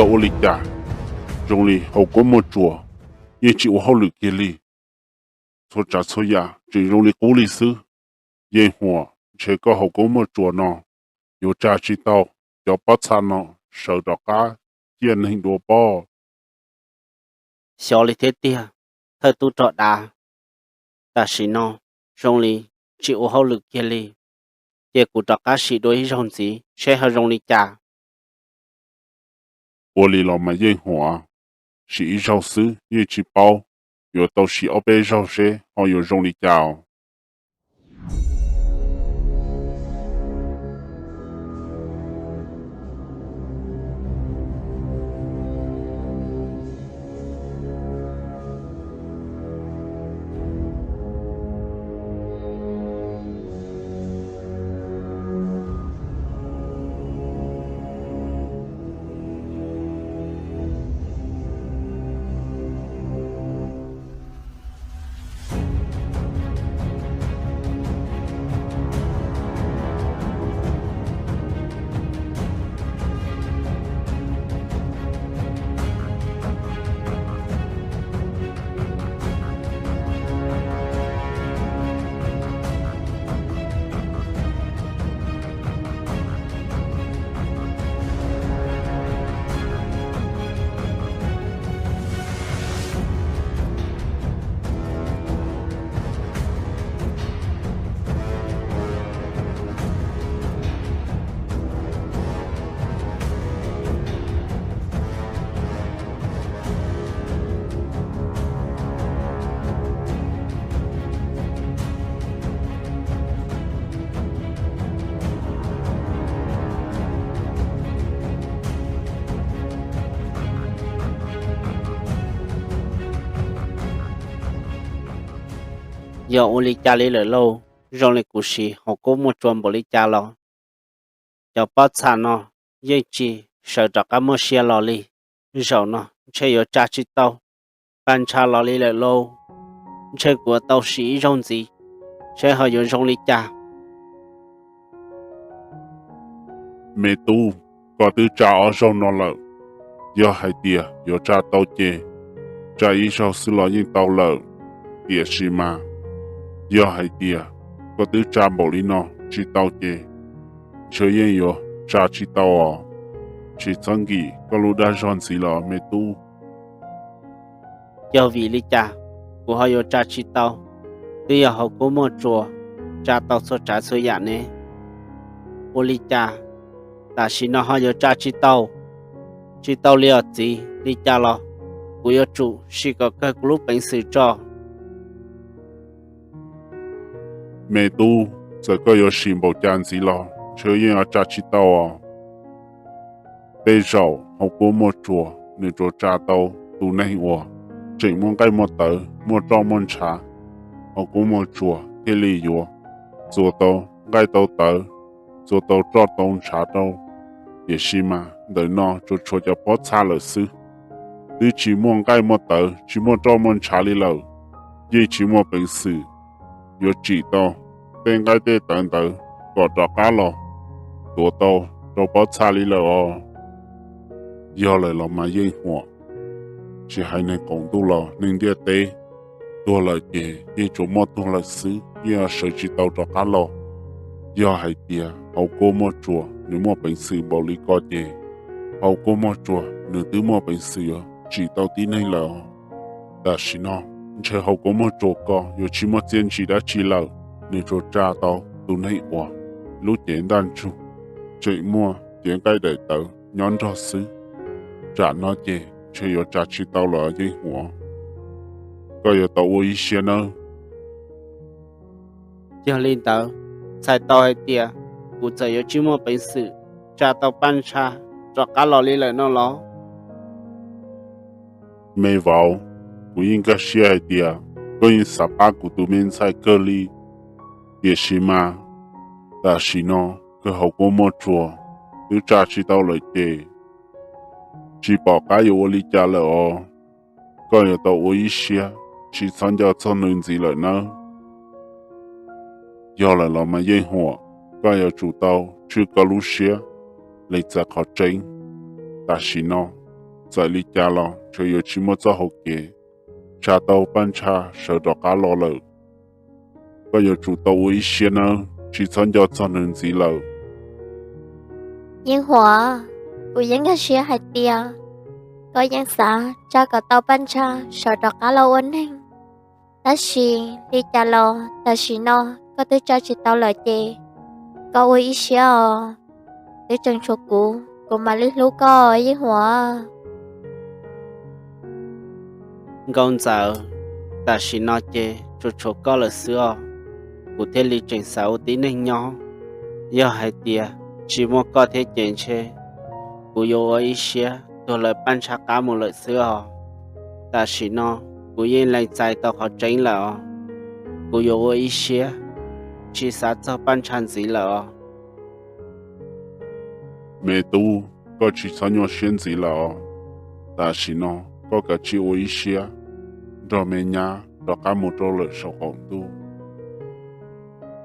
giờ ô lịch trả trong li hậu có một chùa như chịu hậu lực kia li số trả số ya chỉ trong li cố li sư yên hòa chỉ có hậu có một chùa nọ有价值到要不餐了受到家见很多包小里thế tia thời tu trọ đà ta sĩ nó rong li chịu hậu lực kia li giờ cụ trọ cá sĩ đối rong gì sẽ hơi rong li trả 我里老买烟花是一小时一起包有到是二百小时还有容易交。giờ ô li cha li lỡ lâu rong li cụ sĩ họ có một chuồng bò li cha lo giờ bắt sản nó dây chi sợ trọ cá mua xe lo li rồi nó chơi ở cha chi tàu ban cha lo li lỡ lâu chơi của tàu sĩ rong gì chơi họ ở rong li cha mẹ tu có tư trả ở sau nó lợ giờ hai tia giờ trả tàu chê trả ý sau sự lo những tàu lợ tia xì mà giờ hai tia có tư trả bảo lý nó chỉ tàu chê chơi yên yo trả chỉ tàu à chỉ chẳng gì có lúc đã chọn gì là mẹ tu giờ vì li cha của họ ở cha chi tàu tuy giờ họ có một chùa cha tàu số trả số dạng nè ô li cha ta sĩ nó họ ở cha chi tàu liệt gì li cha lo của yêu chủ chỉ có cái lúc bệnh sự cho mẹ tu giờ có有心保讲gì了chơi yên ở trả chỉ tàu à bây giờ họ có một chùa nên cho trả tàu tu này hòa chỉ muốn cái một tờ một trò một trả họ có một chùa cái lý do做到该到tờ做到找到查到也是嘛等那就出叫包查了事你只muốn cái một tờ chỉ muốn找một查里了也只muốn本事有知道应该得等等搞着干了做到就包查里了哦要来了嘛烟火只还能讲到了能点得多了也就么多了事也要设计到着干了要还点好过么做你么本事保利高点好过么做你对么本事哟知道的内了但是呢这好过么做个有起么坚持的知了你就抓到都内话路简单处这么点该得到nhóm trò sư trả nó chê chơi ở trả chỉ tao là dây hoa có ở tàu ý xe nữa giờ lên tàu sai tàu hay tia cụ giờ ở chỉ một bệnh sự cha tàu ban cha cho cá lò li lại nó lo mê vào cũng应该xe hay tia có những sạp bạc của tụi mình sai cơ li也是嘛但是呢个好过么做有trả chỉ tao lại chê chỉ bảo cái yêu lý cha là có ở tàu ý xe chỉ参加做能子了呢要来了嘛烟火ก็要主导去个路线来在考证但是呢在里家了，就有期末做好嘅，查到班查受到家落了，个有主到危险呢，去参加做能子了， Yên hòa, cô yên cái xe hai tia. Có yên xã, cha có tàu ban cha, sợ đọc cá lâu ấn hình. Ta xì, đi cha lo, ta xì no, có tư cha chỉ tàu lời chê. Có ôi ý xe à, tư chân cho cô mà lý lũ có yên hòa. Gông giờ ta chỉ nói chê cho chỗ có là xưa cụ thể lý trình sáu tí nên nhỏ do hai tia chỉ một có thể chèn chê cụ yêu ý xe tôi lại ban cha cả một lời xưa ta chỉ nói cụ yên lại chạy tao họ tránh là cụ yêu ý xe chỉ sát cho ban cha gì là mẹ tu có chỉ参加选择了，但是呢，có cả chỉ危险，让mẹ nhà đọc cả một chỗ了受红度，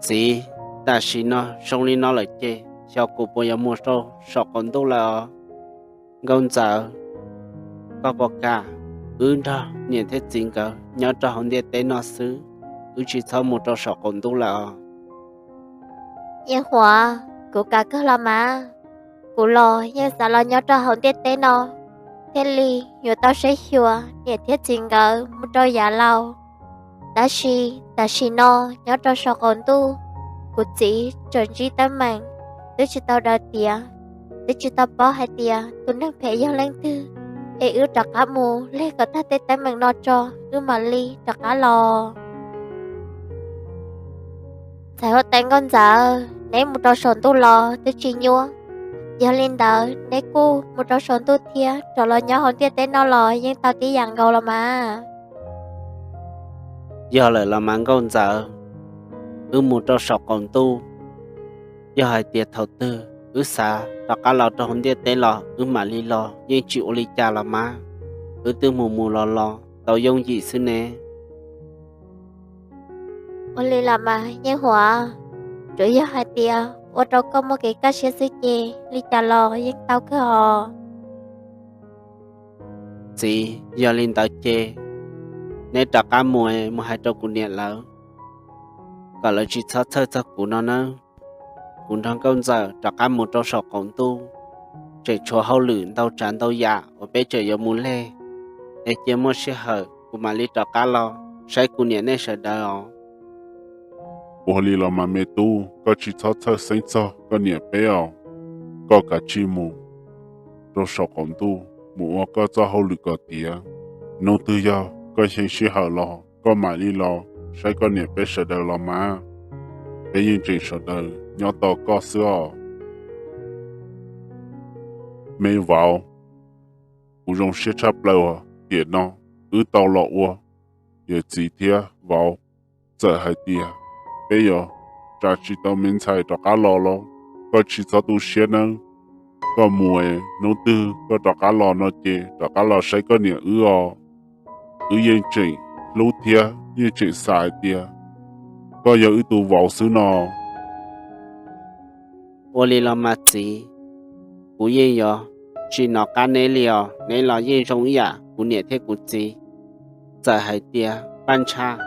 gì ta chỉ nói xong đi nó lại chê cho cụ bây giờ mua số sọ còn đâu là gông giờ có bọc cả đó nhìn thấy chính cỡ nhớ cho họ đi tới nó xứ chỉ sau một trò sọ còn đâu là Yên hòa, cô cả cơ là mà. Cô lo, yên xã lo nhớ cho hồng tiết tế nó. Thế li, nhiều tao sẽ hiểu, nhiệt thiết chính gỡ, một trò giả lâu. Ta xì no, nhớ cho sọ còn tu. Cô chỉ, trần trí tâm mạnh. Tôi chỉ tao đợi tìa. Tôi chỉ tao bỏ hai tìa, tôi nâng phê yêu lãnh tư. Ê ưu trạc cá mù, lê có thác tế tâm mạnh nó cho. Ưu mà ly, trạc cá lò. Tại hộ tên con giờ, nếu một trò sổn tu lò, tôi chỉ nhua. Giờ lên đỡ, nếu cô một trò sổn tu thia, trò lò nhớ hồn tiết tên nó lò, nhưng tao tí dặn gầu là mà. giờ lại là mang gông giờ một trò sọ còn tu giờ hai tiệt thầu tư xa tất cả lò trong địa tế lò mà li lò nhưng chịu li cha là má tư mù mù lò tao dùng gì xứ nè Ôn lì là mà, nhưng hòa. Chủ yếu hai tia, ô trò có một cái cá xe sư chê, lì chà lò, nhưng tao cứ hò. gì giờ lên tao chê nên tất cả mùa mà hai trò cũng điện lỡ cả là chỉ thơ của nó nữa cũng đang công giờ tất cả một trò sọ còn tu chỉ cho hậu lửa tao tràn tao dạ và bé trời giờ muốn lê để chế mua xe hở của mà li tất cả lo sai của điện này sợ đỡ bố lì là mà mẹ tu có chỉ sinh cho có nhẹ bé có cả chỉ mù, rồi sau còn tu mù có cho hậu lực có tiền, nông tư giờ có sinh sĩ hở lo có mà lì lo sai có nhẹ bé sợ đời lo mà, bé yên chỉ sợ đời nhớ tao có sữa, mẹ vào, u dùng xe chắp lâu tiền nó, tao lọ giờ chỉ thiệt vào, giờ hai tiền. Bây giờ, cha chỉ tao mình xài cho cá lò lo, có chỉ cho tu xe nè, có mùa nấu tư, có cho cá lò nó chê, cho cá lò sẽ có nhiều yên chỉnh, lưu thia, yên chỉnh xài tia, có giờ tu vào xứ nó, ô li lo mà gì cú yên yo chỉ nó cá nê liò nê lo yên trong ya cú nhẹ thế cú gì giờ hai tia ban cha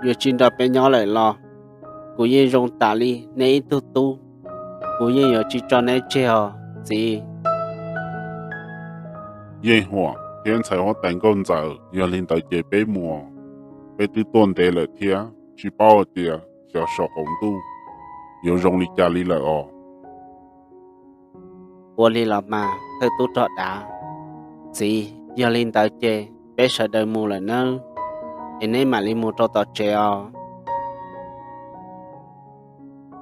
yo chỉ đọc bé nhỏ lại lo cú yên trong tà li nê tu cú yên yo chỉ cho nê chơi ho gì yên hoa, thiên才我等工作，要领导节被摸，被对端的了天，去包的，小小红度，有容易家里了哦。 ô li lo mà thơ tu trọ đã gì giờ lên tao chơi bé sợ đời mù là nơ em ấy mà lên mù cho tao chơi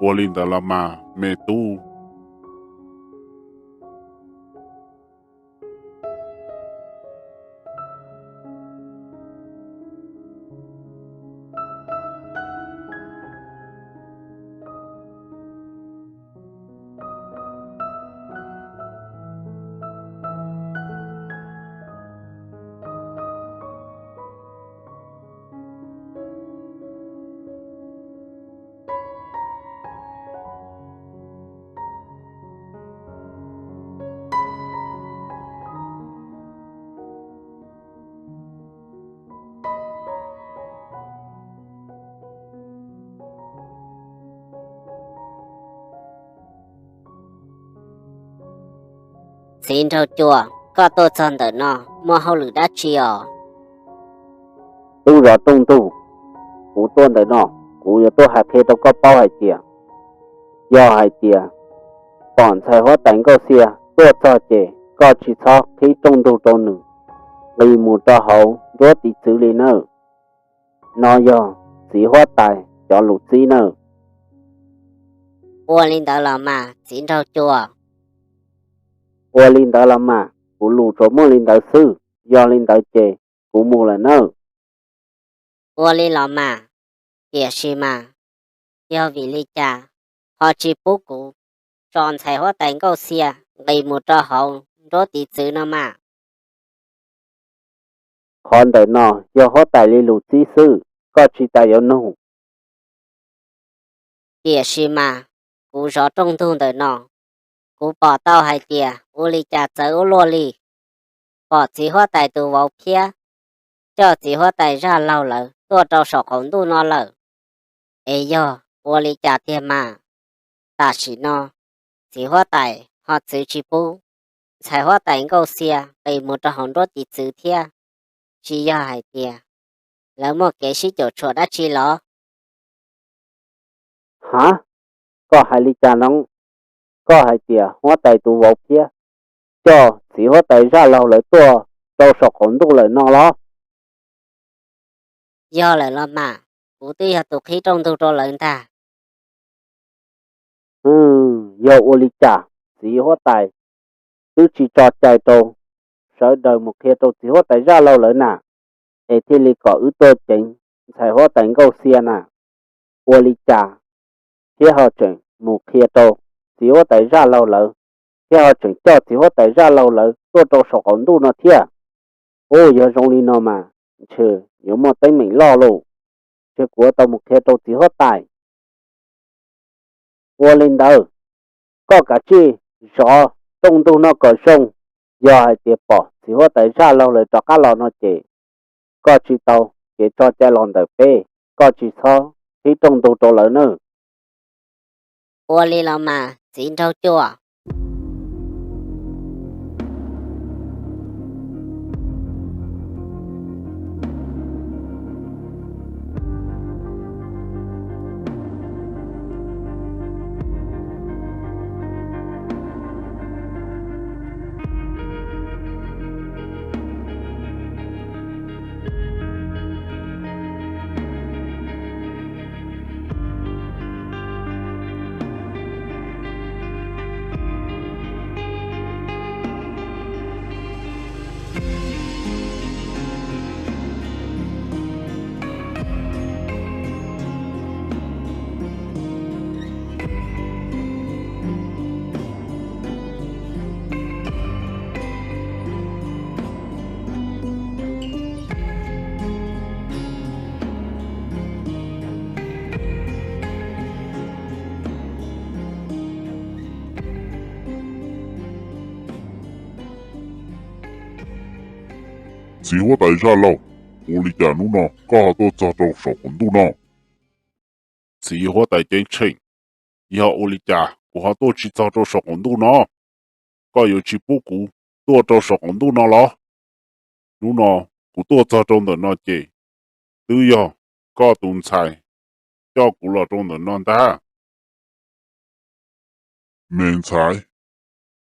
我领导了嘛，没读， xin thâu chùa có tôi chân tới nó mua hậu lử đã chiều tu rõ trung tu cú tuôn tới nó cú giờ tôi hạt thế đâu có bao hạt tiền do hạt tiền còn sai hóa đánh câu xia tôi cho chị có chỉ cho khi trung tu trong nữ vì một cho hậu rốt thì xử lý nữa nó do chỉ hóa tài cho lục xí nữa ua linh tới là mà xin thâu chùa ua linh tới làm mà cú lù cho mua linh tới sư do linh tới chị cú mua là nữa ua linh là mà địa sĩ mà do vì lý cha họ chỉ bố cụ chọn sai hóa đánh câu xia vì một cho hậu rốt thì xử nó mà còn tới nó do hóa tài lý lục xí sư có chỉ tài yếu nụ địa sĩ mà cú rõ trung tu tới nó cú bỏ tao hai tia u li cha chớ u lô li bỏ chỉ hóa tài từ vào phía cho chỉ hóa tài ra lâu lợ tua trâu sọ khổng tu nó lợ ấy do u li cha tiền mà ta chỉ nó chỉ hóa tài họ chữ chỉ bù sai hóa tài câu xia vì một trò hòn đốt chỉ chữ thia chỉ do hai tia lỡ một cái sĩ chỗ chỗ đã chi lo hả có hai ly trà nóng có hai tia hóa tài tụ vào phía cho chỉ hóa tài ra lâu lại tua trâu sọ khổng tu lại nó lo do lại lo mà cú tuy là tụ khí trong tu trò lớn ta do ô ly trà chỉ hóa tài cứ chỉ cho chạy trâu sợ đời một khi trâu chỉ hóa tài ra lâu lại nè để thì li có ứ tô chính sai hóa tài câu xia nè ô ly trà khi họ chuyển một khi trâu chỉ hóa tài ra lâu lại khi họ chuyển cho chỉ hóa tài ra lâu lại tua trâu sọ khổng tu nó thiệt ô giờ rong đi nó mà chứ nếu mà tay mình lo luôn chứ của tao một khi trâu chỉ hóa tài ô lên đâu có cả chi rõ trong tu nó có sông do hai tiệp bỏ chỉ hóa tài ra lâu lại cho cá lò nó chỉ có chi tàu chỉ cho chạy lòn đời bê có chi so thì trong tu trâu lớn nữa ua li lo mà xin thâu chùa chỉ hóa tài ra lâu ô ly trà nụ nó có tôi cho trâu sọ khổng tu nó chỉ hóa tài chính trình do ô ly trà của họ tôi chỉ cho trâu sọ khổng tu nó có yếu chỉ bố cụ tôi trâu sọ khổng tu nó lo nụ nó của tôi cho trâu được nó chỉ tự do có tồn tại cho cụ là trâu được nó ta nên sai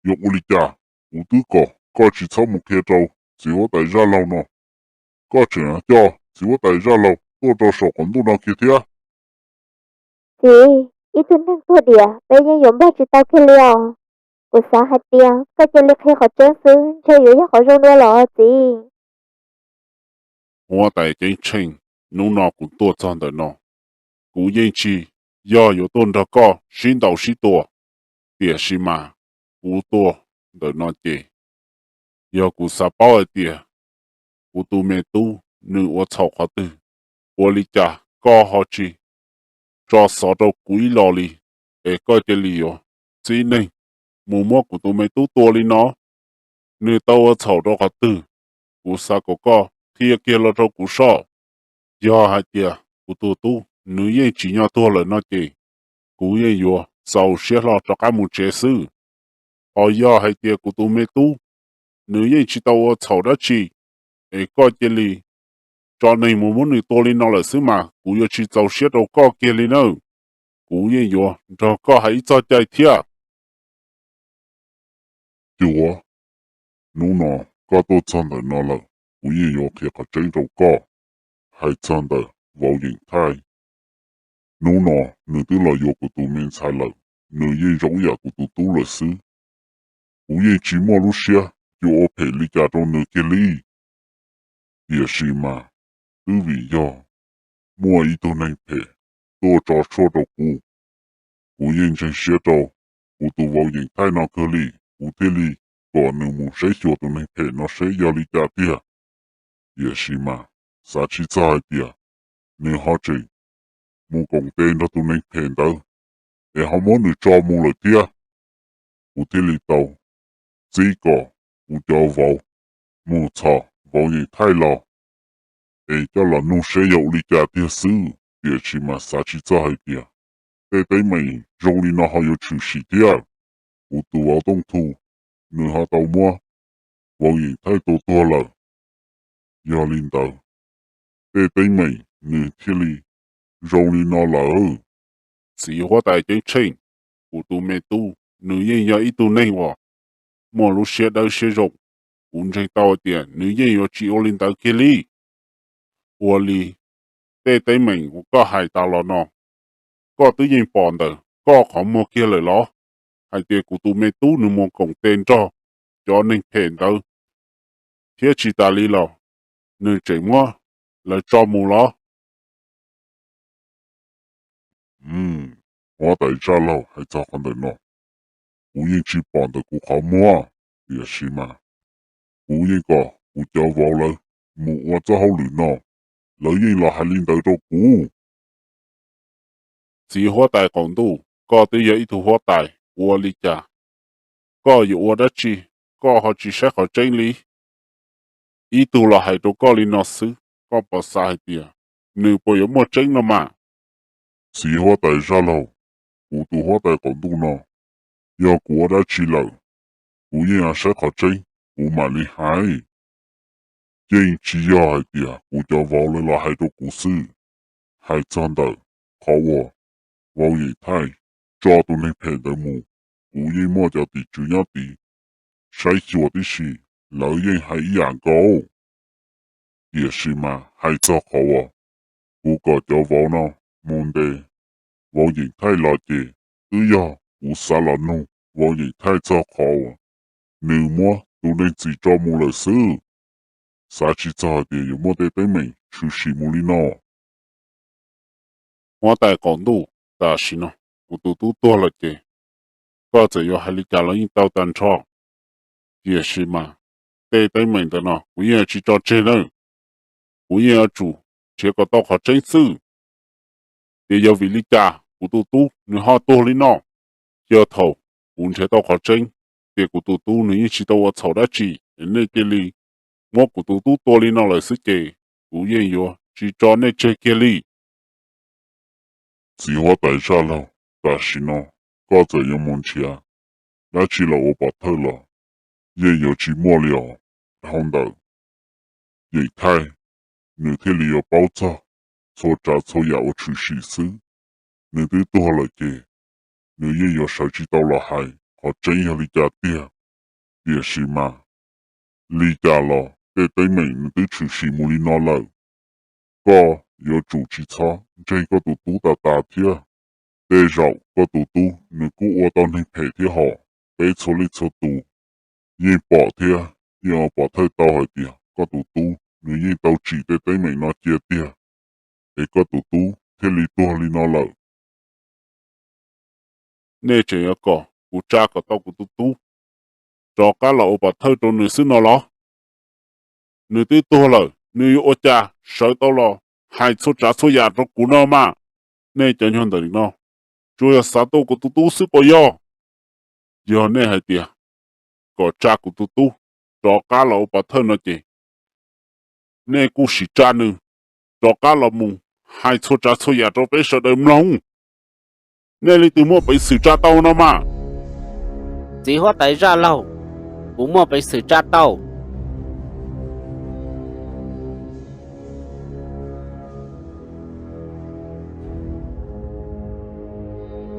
do ô ly trà của tứ có chỉ cho một kia trâu chỉ hóa tài ra lâu nó có chuyện cho chỉ hóa tài ra lâu tôi cho sọ khổng tu nó kia thiệt chị ít thân năng thua địa bây giờ dùng bao chỉ tao kia liều của xã hạt tiền có chơi lịch hay họ chơi xứ chơi yếu họ rong đua lọ chị hóa tài chính trình nụ nó cũng tôi cho được nó cụ yên chi do有tôn đó có xin đầu sĩ tổ địa sĩ mà cụ tôi được nó chỉ do cụ sa bao ở địa cụ tu mẹ tu nữ ở chậu khó tư ô lý cha có họ chi cho sở đâu quý lò li để coi cái lý do chỉ nên mù mò cụ tu mẹ tu tua li nó nữ tao ở chậu đó khó tư cụ sa có thì kia là đâu cụ sợ do hai tia cụ tu nữ yên chỉ nhau tua là nó chỉ cụ yên yo sau sẽ lo cho cái một chế sư giờ hay tiệt của tụi mẹ tu nữ yên chỉ tao chầu đó chỉ ấy có cái gì cho nên muốn người tôi lên nó là xứ mà cú yêu chỉ giàu xét đâu có cái gì nữa cú yên yo cho có hay cho chạy thiệt Chúa, nụ nọ, có tôi chân đời nó là, cú yên yo kia cả chân đâu có, hay chân đời, vào hình thai. Nụ nọ, nữ tư là yo của tụi mình sai là, nữ yên giống ya của tụi tu là xứ. Cú yên chỉ mua lúc xia, yo ô phê lý cả trong nữ kia lý. Địa sĩ mà, tư vị yo, mua ý tôi nên phê, tôi cho số đầu cú. Cú yên chân xia đâu, cú tụi vào hình thai nó cơ lý, cú thế lý. Còn nếu muốn xây cho tụi này phê nó sẽ giao lý cả tìa. Địa sĩ mà, xa chỉ xa hai tìa. Nếu họ chỉ, muốn công tên cho tụi này phê đâu. Để họ muốn được cho muốn lời tìa. Cú thế lý tàu. Chỉ có, cú cho vào. Muốn trả, vào những thay lò. Ê cho là nó sẽ giao lý cả tìa sư. Địa sĩ mà xa chỉ xa hai tìa. Để tới mình, rộng lý nó họ yêu chủ sĩ tìa. Cú tụi vào đông thu. Nếu họ tàu mua, vào những thay tổ tổ lờ. Giờ linh tàu. Để tới mình, nếu thiết lý, rộng lý nó là chỉ hóa đại chính trình của tụi mẹ tu nữ yên yo ít tu này wa mua lúc xe đâu xe rộng cũng tranh tao tiền nữ yên yo chỉ ô linh tàu kia li ô li để tới mình cũng có hai tao lo nó có tự nhiên bọn đời có không mua kia lời lo hai tiền của tụi mẹ tu nữ mua công tên cho nên phèn đâu thiết chỉ ta li lo nữ chỉ mua là cho mua lo hóa đại ra lâu hay cho con đời nó. Cú yên chỉ bọn đời cú khó mua, địa sĩ mà. Cú yên có, cú cho vào lời, mụ hóa cho hậu lửa nó. Lời yên là hai linh đời cho cú. chỉ hóa đại còn tu có tự nhiên ít tu hóa đại ô li cha có yêu đó chi có họ chỉ sẽ họ chân lý ít tu là hai đồ có li nó sư có bỏ sai tiền nếu bây giờ mua chân nó mà Chỉ hóa đại ra lâu, cú tu hóa đại còn tu nó. Giờ cú đã chỉ lâu. Cú yên à sẽ khó chân, cú mà li hai. Yên chỉ ya hai tìa, cú cho vào lời là hai đồ cú sư. Hai chân đời, khó vô. Vào yên thay, cho tụi này phèn đời mù. Cú yên mua cho tì chủ nhá tì. Sai chùa tí xì, lợi yên hay dạng cầu. Địa sĩ mà, hay cho khó vô. Cú có cho vào nó, môn đề. Vào yên thay là chê, tư ya, cú xa là nụ. Vào yên thay cho khó vô. Nếu mua, tụi này chỉ cho mù lời sư. Xa chỉ cho địa yếu mua đề tới mình, chú sĩ mù lý nó. hóa đại còn tu ta xin nó của tu tu to là gì có thể yêu hai lý cha là những tao tàn cho địa sĩ mà để tới mình đó nó cũng yên chỉ cho chơi nữa cũng yên chủ chỉ có tao họ chân sư để yêu vì lý cha của tu nếu họ to lý nó giờ thầu cũng chỉ tao họ chân để của tu nếu chỉ tao họ chầu đã chỉ nên cái lý mua của tu to lý nó là sự gì cũng yên yêu chỉ cho nên chơi cái lý Chỉ hóa đại ra lâu, ta xin nó, có thể yêu môn chia. Đã chỉ là ô bảo thơ là, yên yếu chỉ mua liều, không đợi. Yên thay, nếu thế lý yếu báo cho, cho trả cho nhà ô chủ sĩ sư. Nếu thế tôi là kì, nếu yên yếu sở chỉ tao là hai, họ chân yếu lý trả tiền. Địa sĩ mà, lý trả là, để tới mình nếu thế chủ sĩ mù lý nó lâu. Có, yếu chủ chỉ cho, trên có tụ tú ta thịa. Để rau có tụ tú, nếu cú ô tao nên phê thịa họ, bế cho lý cho tụ. Yên bỏ thịa, yên bỏ thơi tao hỏi tìa, có tụ tú, nếu yên tao chỉ để tới mình nó chia tìa. Để có tụ tú, thế lý tu lý nó lợi. nè chỉ có cụ cha có tao cụ tu cho cá là ô bà thơ cho nữ sư nó lo nữ tí tu lời nữ ô cha sợ tao lo hai số trả số nhà cho cụ nó mà nè chẳng hơn đời nó chú ya sa tao cụ tu sư bao giờ giờ nè hai tia có cha cụ tu cho cá là ô bà thơ nó chỉ nè cụ sĩ cha nữ cho cá là mù hai số trả số nhà cho bé sợ đời mông nè lý từ mua bị sự cha tao nó mà chỉ hóa tại ra lâu cũng mua bị sự tra tàu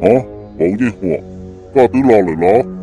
hả bảo với hòa có tứ lo lời lo